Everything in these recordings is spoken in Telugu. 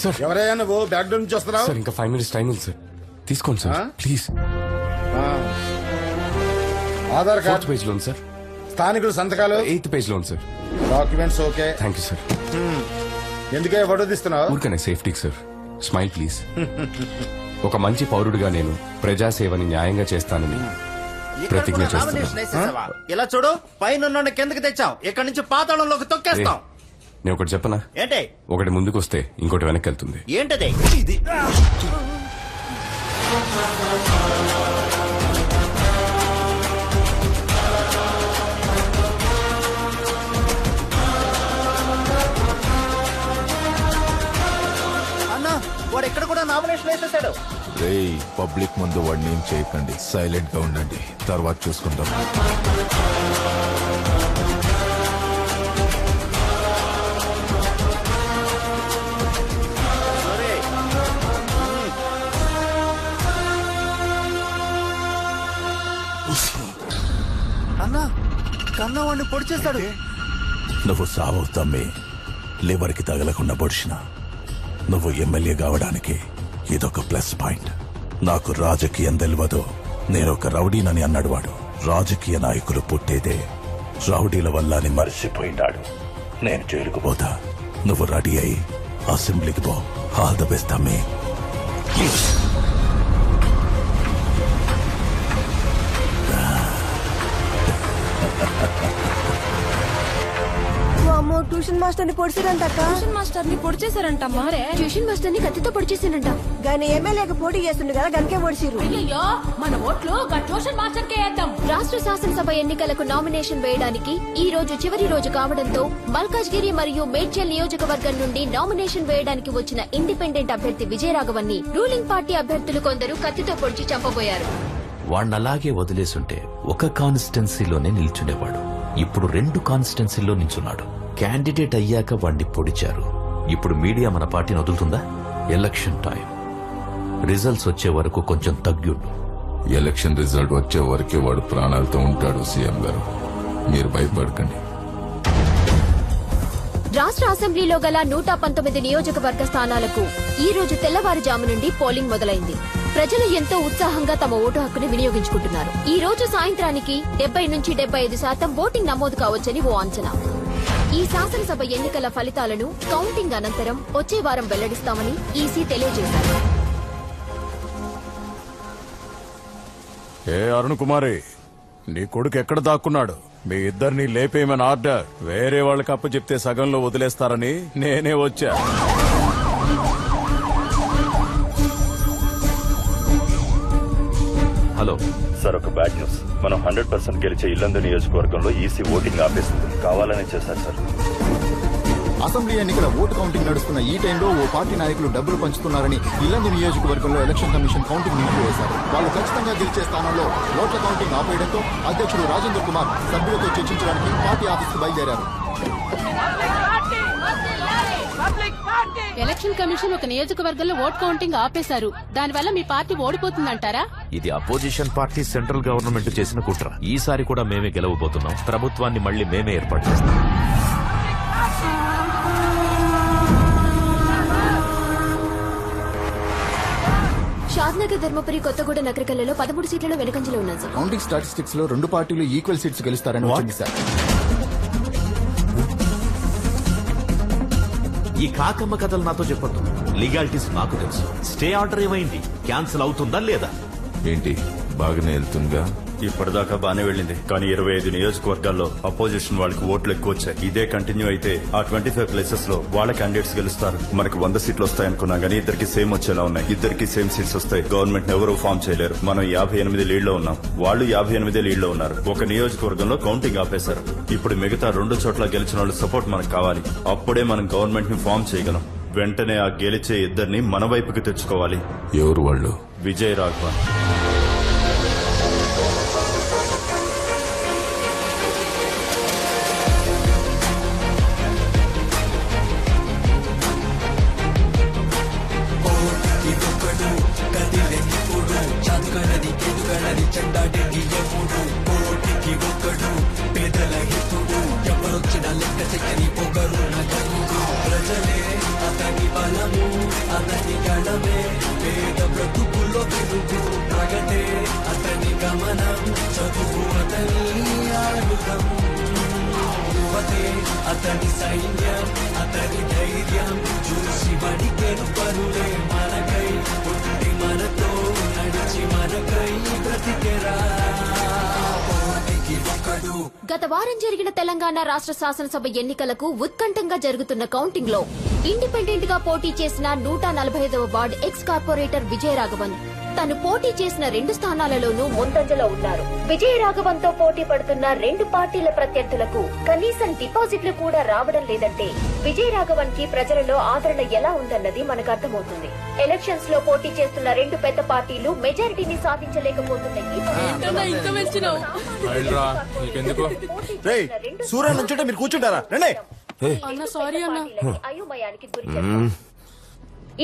సార్ ఎవరయ్యా నువ్వు బ్యాక్ డోర్ నుంచి వస్తున్నావు? సార్ ఇంకా 5 minutes టైం ఉంది సార్. తీసుకోండి sir please. Aadhaar 4th card, page లో ఉంది సార్. స్థానికుల సంతకాలు 8th పేజ్ లో ఉంది sir. Documents okay. Thank you sir. ఎందుకే ఫోటో తీస్తున్నావు? ఊరికనే సేఫ్టీకి సార్. Smile please. ఒక మంచి పౌరుడిగా నేను ప్రజాసేవని న్యాయంగా చేస్తానని ప్రతిజ్ఞ చేస్తున్నా. ఇలా చూడు, పైన కిందకి తెచ్చాం, ఇక్కడ నుంచి పాతాళంలోకి తొక్కేస్తాం. నేను ఒకటి చెప్పనా? ఏంటి? ఒకటి ముందుకు వస్తే ఇంకోటి వెనక్కి వెళ్తుంది. ఏంటది? ఇది అన్నా, వాడు ఎక్కడ కూడా నామినేషన్ వేసేసాడు. రేయ్, పబ్లిక్ ముందు వాడిని ఏం చేయకండి, సైలెంట్ గా ఉండండి, తర్వాత చూసుకుందాం. అన్నా, కన్నా వాడిని పొడి చేస్తాడు. నువ్వు సావు తమ్మి, లివర్కి తగలకుండా పొడిచిన. నువ్వు ఎమ్మెల్యే కావడానికి ఇదొక ప్లస్ పాయింట్. నాకు రాజకీయం తెలియదు, నేనొక రౌడీనని అన్నాడు వాడు. రాజకీయ నాయకులు పుట్టేదే రౌడీల వల్ల అని మర్చిపోయినాడు. నేను జైలుకు పోతా, నువ్వు రెడీ అయి అసెంబ్లీకి పో. ఆల్ ద బెస్ట్ తమ్మి. ట్యూషన్ మాస్టర్ ని పొడిచారంట. ట్యూషన్ మాస్టర్ ని పొడి చేశారంట. మారే ట్యూషన్ మాస్టర్ ని కత్తితో పొడిచేసారంట. గాని ఎమ్మెల్యేకి పోటీ చేస్తుండే కదా, గనకే పొడిచిరు. అయ్యో, మన ఓట్లు ట్యూషన్ మాస్టర్ కే వేద్దాం. రాష్ట్ర శాసనసభ ఎన్నికలకు నామినేషన్ వేయడానికి ఈ రోజు చివరి రోజు కావడంతో మల్కాజ్గిరి మరియు మేడ్చల్ నియోజకవర్గం నుండి నామినేషన్ వేయడానికి వచ్చిన ఇండిపెండెంట్ అభ్యర్థి విజయరాఘవన్ ని రూలింగ్ పార్టీ అభ్యర్థులు కొందరు కత్తితో పొడిచి చంపబోయారు. వాణ్ణలాగే వదిలేసుంటే ఒక కాన్స్టిట్యున్సీలోనే నిల్చునేవాడు. ఇప్పుడు 2 కాన్స్టిట్యున్సీల్లో నిల్చున్నాడు. క్యాండిడేట్ అయ్యాక వాణ్ణి పొడిచారు. ఇప్పుడు మీడియా మన పార్టీని వదులుతుందా? ఎలక్షన్ టైం, రిజల్ట్స్ వచ్చే వరకు కొంచెం తగ్గుండు. ఎలక్షన్ రిజల్ట్ వచ్చే వరకే వాడు ప్రాణాలతో ఉంటాడు. సీఎం గారు, మీరు భయపడకండి. రాష్ట్ర అసెంబ్లీలో గల 119 నియోజకవర్గ స్థానాలకు ఈ రోజు తెల్లవారుజాము నుండి పోలింగ్ మొదలైంది. ప్రజలు ఎంతో ఉత్సాహంగా తమ ఓటు హక్కును వినియోగించుకుంటున్నారు. ఈ రోజు సాయంత్రానికి 70 నుంచి 75% ఓటింగ్ నమోదు కావచ్చని ఓ అంచనా. ఈ శాసనసభ ఎన్నికల ఫలితాలను కౌంటింగ్ అనంతరం వచ్చే వారం వెల్లడిస్తామని ఈసీ తెలియజేశారు. ఏ అరుణ్ కుమారి, నీ కొడుకు ఎక్కడ దాక్కున్నాడు? మీ ఇద్దరిని లేపేయమని ఆర్డర్. వేరే వాళ్ళకి అప్పు చెప్తే సగంలో వదిలేస్తారని నేనే వచ్చా. హలో సార్, ఒక బ్యాడ్ న్యూస్. మనం 100% గెలిచే ఇల్లందు నియోజకవర్గంలో ఈసీ ఓటింగ్ ఆపేస్తుంది. కావాలనే చేశారు సార్. అసెంబ్లీ ఎన్నికల ఓటు కౌంటింగ్ నడుస్తున్న ఈ టైంలో ఓ పార్టీ నాయకులు డబ్బులు పంచుతున్నారని ఇల్లందు నియోజకవర్గంలో ఎలక్షన్ కమిషన్ కౌంటింగ్ నిలిపివేశారు. వాళ్ళు ఖచ్చితంగా గెలిచే స్థానంలో ఓట్ల కౌంటింగ్ ఆపేయడంతో అధ్యక్షుడు రాజేంద్ర కుమార్ సభ్యులతో చర్చించడానికి పార్టీ ఆఫీస్కు బయలుదేరారు. ఎలక్షన్ కమిషన్ ఒక నియోజకవర్గంలో ఓట్ కౌంటింగ్ ఆపేశారు. దానివల్ల మీ పార్టీ ఓడిపోతుందంటారా? ఇది అపోజిషన్ పార్టీ సెంట్రల్ గవర్నమెంట్ చేసిన కుట్ర. ఈసారి కూడా మేమే గెలవబోతున్నాం. ప్రభుత్వాన్ని మళ్లీ మేమే ఏర్పాటు చేస్తాం. షాద్నగర్, ధర్మపురి, కొత్తగూడ, నగరికల్లలో 13 సీట్లలో వెనుకంజలో ఉన్నాయి సార్. కౌంటింగ్ స్టాటిస్టిక్స్ లో 2 పార్టీలు ఈక్వల్ సీట్స్ గెలుస్తారని వచ్చింది సార్. ఈ కాకమ్మ కథలు నాతో చెప్పొద్దు. లీగాలిటీస్ నాకు తెలుసు. స్టే ఆర్డర్ ఏమైంది? క్యాన్సిల్ అవుతుందా లేదా? ఏంటి, బాగానే వెళ్తుందిగా? ఇప్పటిదాకా బానే వెళ్ళింది, కానీ 25 నియోజకవర్గాల్లో అపోజిషన్ వాళ్ళకి ఓట్లు ఎక్కువ వచ్చాయి. ఇదే కంటిన్యూ అయితే ఆ 25 ప్లేసెస్ లో వాళ్ళ క్యాండిడేట్స్ గెలుస్తారు. మనకు 100 సీట్లు వస్తాయనుకున్నాం, కానీ ఇద్దరికి సేమ్ వచ్చేలా ఉన్నాయి. ఇద్దరికి సేమ్ సీట్స్ వస్తాయి. గవర్నమెంట్ ఎవరూ ఫామ్ చేయలేరు. మనం 58 లీడ్లో ఉన్నాం, వాళ్ళు 58 లీడ్లో ఉన్నారు. ఒక నియోజకవర్గంలో కౌంటింగ్ ఆపేశారు. ఇప్పుడు మిగతా 2 చోట్ల గెలిచిన వాళ్ళ సపోర్ట్ మనకు కావాలి. అప్పుడే మనం గవర్నమెంట్ ని ఫామ్ చేయగలం. వెంటనే ఆ గెలిచే ఇద్దరిని మన వైపుకి తెచ్చుకోవాలి. ఎవరు వాళ్ళు? విజయ్ రాఘవన్. ప్రజలే అతని బలము. గత వారం జరిగిన తెలంగాణ రాష్ట్ర శాసనసభ ఎన్నికలకు ఉత్కంఠంగా జరుగుతున్న కౌంటింగ్ లో ఇండిపెండెంట్ గా పోటీ చేసిన 145వ వార్డు ఎక్స్ కార్పొరేటర్ విజయరాఘవన్ తను పోటీ చేసిన 2 స్థానాలలోనూ ముందంజలో ఉన్నారు. విజయరాఘవన్ తో పోటీ పడుతున్న 2 పార్టీల ప్రత్యర్థులకు కనీసం డిపాజిట్లు కూడా రావడం లేదంటే విజయరాఘవన్ కి ప్రజలలో ఆదరణ ఎలా ఉందన్నది మనకు అర్థమవుతుంది. ఎలక్షన్స్ లో పోటీ చేస్తున్న 2 పెద్ద పార్టీలు మెజారిటీని సాధించలేకపోతున్నాయి. సూర్య నుంచుంటే మీరు కూర్చుంటారా? రండి. అయోమయానికి గురి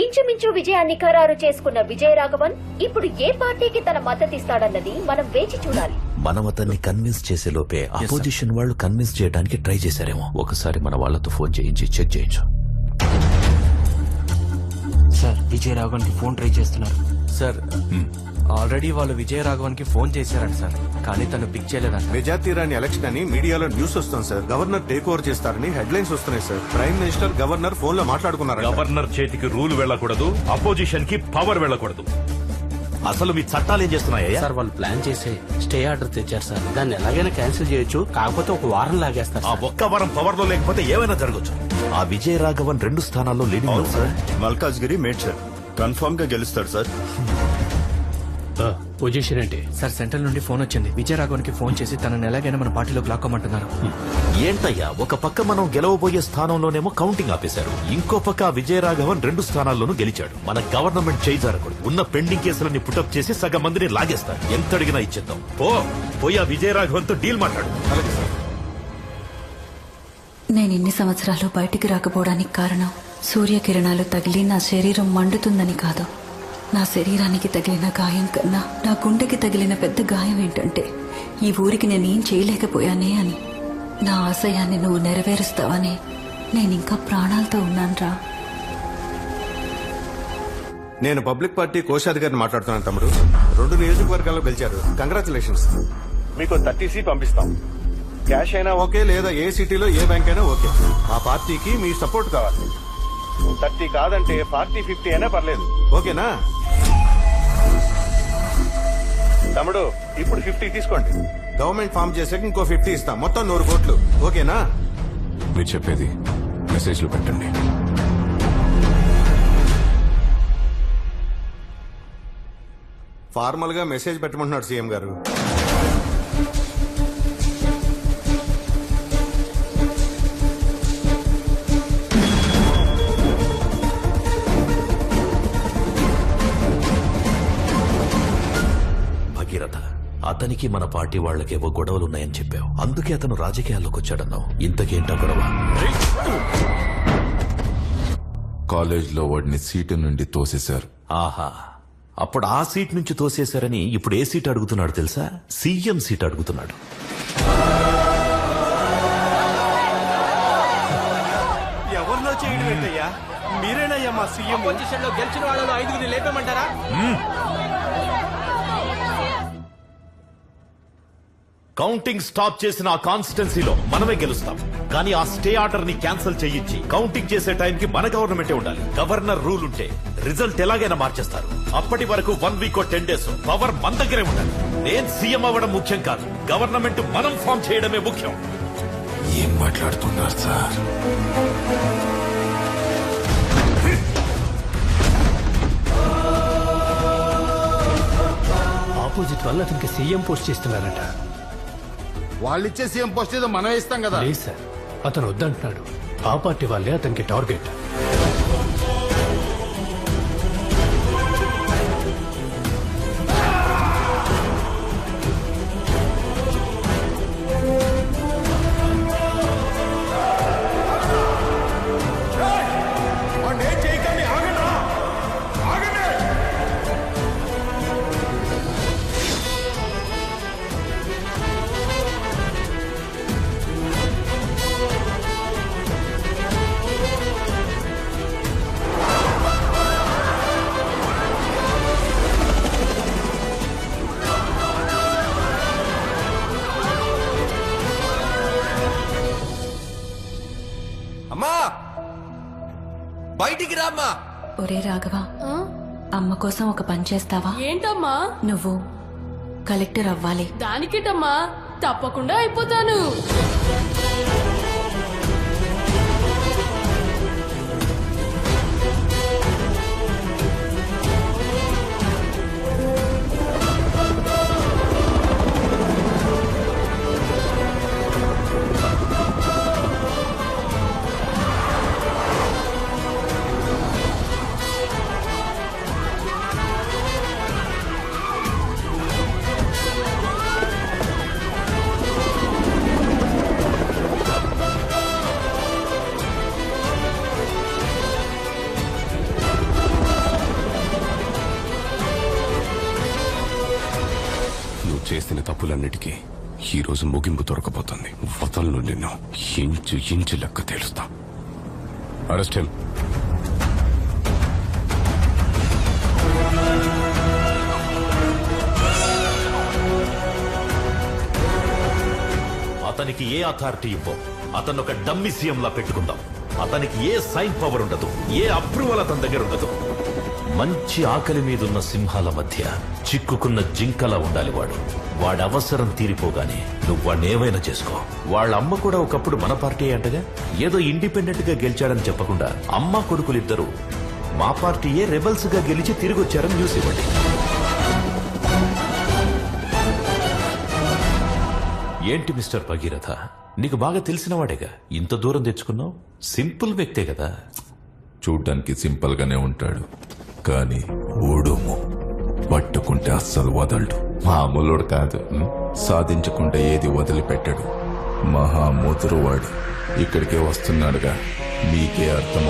ఇంచుమించు విజయాన్ని ఖరారు చేసుకున్న విజయరాఘవన్ ఇప్పుడు ఏ పార్టీకి తన మద్దతిస్తాడన్నది మనం వేచి చూడాలి. మనం అతన్ని కన్విన్స్ చేసే లోపే అపోజిషన్ వాళ్ళు కన్విన్స్ చేయడానికి ట్రై చేశారేమో. ఒకసారి మన వాళ్ళతో ఫోన్ చేయించి చెక్ చేయించు. సార్, విజయరాఘవన్ కి ఫోన్ ట్రై చేస్తున్నారు సార్. ఆల్రెడీ వాళ్ళు విజయరాఘవన్ కి ఫోన్ చేశారంట సార్, కానీ తను పిక్ చేయలేదంట. మెజార్టీ రాని ఎలక్షన్ అని మీడియాలో న్యూస్ వస్తుంది సార్. గవర్నర్ టేక్ ఓవర్ చేస్తారని హెడ్లైన్స్ వస్తున్నాయి sir. Prime minister governor phone లో మాట్లాడుకున్నారు. గవర్నర్ చేతికి రూల్ వెళ్ళకూడదు, అపోజిషన్ కి పవర్ వెళ్ళకూడదు. అసలు మీ చట్టాలు ఏం చేస్తున్నాయా? సార్, వాళ్ళు ప్లాన్ చేసి స్టే ఆర్డర్ తెచ్చారు సార్. దాన్ని ఎలాగైనా క్యాన్సిల్ చేయొచ్చు, కాకపోతే ఒక వారం లాగేస్తారు. ఆ ఒక్క వారం పవర్ లో లేకపోతే ఏమైనా జరగచ్చు. ఆ విజయరాఘవన్ 2 స్థానాల్లో లీడింగ్ లో సార్. మల్కాజ్గిరి మేడ్చర్ కన్ఫర్మ్ గా గెలుస్తాడు సార్. పొజిషన్ ఏంటి సార్? సెంట్రల్ నుండి ఫోన్ వచ్చింది. విజయరాఘవన్ కి ఫోన్ చేసి తనని ఎలాగైనా మన పార్టీలోకి లాక్కోమంటున్నారు. ఏంటయ్యా, ఒక పక్క మనం గెలవబోయే స్థానంలోనేమో కౌంటింగ్ ఆపేశారు, ఇంకో పక్క విజయరాఘవన్ 2 స్థానాల్లోనూ గెలిచాడు. మన గవర్నమెంట్ చేయి జారకూడదు. ఉన్న పెండింగ్ కేసులన్నీ పుటప్ చేసి సగం మందిని లాగేస్తారు. ఎంత అడిగినా ఇచ్చేద్దాం. పోయి ఆ విజయరాఘవన్ తో డీల్ మాట్లాడు. నేను ఇన్ని సంవత్సరాలు బయటికి రాకపోవడానికి కారణం సూర్యకిరణాలు తగిలి నా శరీరం మండుతుందని కాదు. నా శరీరానికి తగిలిన గాయం కన్నా నా గుండెకి తగిలిన పెద్ద గాయం ఏంటంటే ఈ ఊరికి నేనేం చేయలేకపోయానే అని. నా ఆశయాన్ని నువ్వు నెరవేరుస్తావని నేనింకా ప్రాణాలతో ఉన్నానురా. నేను పబ్లిక్ పార్టీ కోశాధికారిని మాట్లాడుతున్నాను తమ్ముడు. 2 నియోజకవర్గాల్లో గెలిచారు. కంగ్రాచులేషన్స్. మీకు 30 సీట్ పంపిస్తాం. క్యాష్ అయినా ఓకే, లేదా ఏ సిటీలో ఏ బ్యాంక్ అయినా ఓకే. ఆ పార్టీకి మీ సపోర్ట్ కావాలి. 30 కాదంటే 40, 50 అయినా పర్లేదు. ఓకేనా తమ్ముడు? ఇప్పుడు 50 తీసుకోండి. గవర్నమెంట్ ఫామ్ చేసాక ఇంకో 50 ఇస్తాం. మొత్తం 100 కోట్లు. ఓకేనా? మీరు చెప్పేది మెసేజ్లు పెట్టండి. ఫార్మల్ గా మెసేజ్ పెట్టమంటున్నాడు సీఎం గారు. భగీరథ, అతనికి మన పార్టీ వాళ్ళకేవో గొడవలున్నాయని చెప్పావు, అందుకే అతను రాజకీయాల్లోకి వచ్చాడన్నావు. ఇంతకేంటా గొడవ? కాలేజ్లో వాడిని సీటు నుండి తోసేశారు. ఆహా, అప్పుడు ఆ సీట్ నుంచి తోసేశారని ఇప్పుడు ఏ సీట్ అడుగుతున్నాడు తెలుసా? సీఎం సీట్ అడుగుతున్నాడు. ఎవరిలో చేయడం ఏంటయ్యా? మీరేనయ్యా మా సీఎం. పొజిషన్ లో గెలిచిన వాళ్ళలో 5 లేపేమంటారా? కౌంటింగ్ స్టాప్ చేసిన ఆ కాన్స్టిట్యున్సీలో మనమే గెలుస్తాం. కానీ ఆ స్టే ఆర్డర్ ని క్యాన్సిల్ చేయించి కౌంటింగ్ చేసే టైంకి మన గవర్నమెంటే ఉండాలి. గవర్నర్ రూల్ ఉంటే రిజల్ట్ ఎలాగైనా మార్చేస్తారు. అప్పటి వరకు 1 వీక్ 10 డేస్ పవర్ మన దగ్గరే ఉండాలి. నేను సీఎం అవ్వడం ముఖ్యం కాదు, గవర్నమెంట్ మనం ఫామ్ చేయడమే ముఖ్యం. ఏం మాట్లాడుతున్నారు సార్? ఆపోజిట్ వల్ల అతనికి సీఎం పోస్ట్ చేస్తున్నారట. వాళ్ళిచ్చే సీఎం పోస్ట్ ఏదో మనం ఇస్తాం కదా. లేదు సార్, అతను వద్దంటున్నాడు. ఆ పార్టీ వాళ్ళే అతనికి టార్గెట్. బయటికి రామ్మా. ఒరే రాఘవ, అమ్మ కోసం ఒక పని చేస్తావా? ఏంటమ్మా? నువ్వు కలెక్టర్ అవ్వాలి. దానికేటమ్మా, తప్పకుండా అయిపోతాను. చేసిన తప్పులన్నిటికీ ఈ రోజు ముగింపు దొరకబోతుంది. వదలను నిన్ను. ఇంచు ఇంచు లెక్క తేలుస్తా. Arrest him. అతనికి ఏ అథారిటీ ఇవ్వం. అతను ఒక డమ్మి సీఎం లా పెట్టుకుందాం. అతనికి ఏ సైన్ పవర్ ఉండదు, ఏ అప్రూవల్ అతని దగ్గర ఉండదు. మంచి ఆకలి మీదున్న సింహాల మధ్య చిక్కుకున్న జింకలా ఉండాలి వాడు. వాడి అవసరం తీరిపోగానే నువ్వు వాడిని ఏమైనా చేసుకో. వాళ్ళ అమ్మ కూడా ఒకప్పుడు మన పార్టీ అంటగా. ఏదో ఇండిపెండెంట్ గా గెలిచాడని చెప్పకుండా అమ్మ కొడుకులిద్దరూ మా పార్టీయే రెబల్స్ గా గెలిచి తిరిగి వచ్చారని న్యూస్ ఇవ్వండి. ఏంటి మిస్టర్ భగీరథ, నీకు బాగా తెలిసిన వాడేగా, ఇంత దూరం తెచ్చుకున్నావు? సింపుల్ వ్యక్తే కదా. చూడ్డానికి సింపుల్ గానే ఉంటాడు, కానీ ఓడుము పట్టుకుంటే అస్సలు వదలడు. మామూలుడు కాదు, సాధించుకుంటే ఏది వదిలిపెట్టాడు. మహా ముదురువాడు. ఇక్కడికే వస్తున్నాడుగా, మీకే అర్థం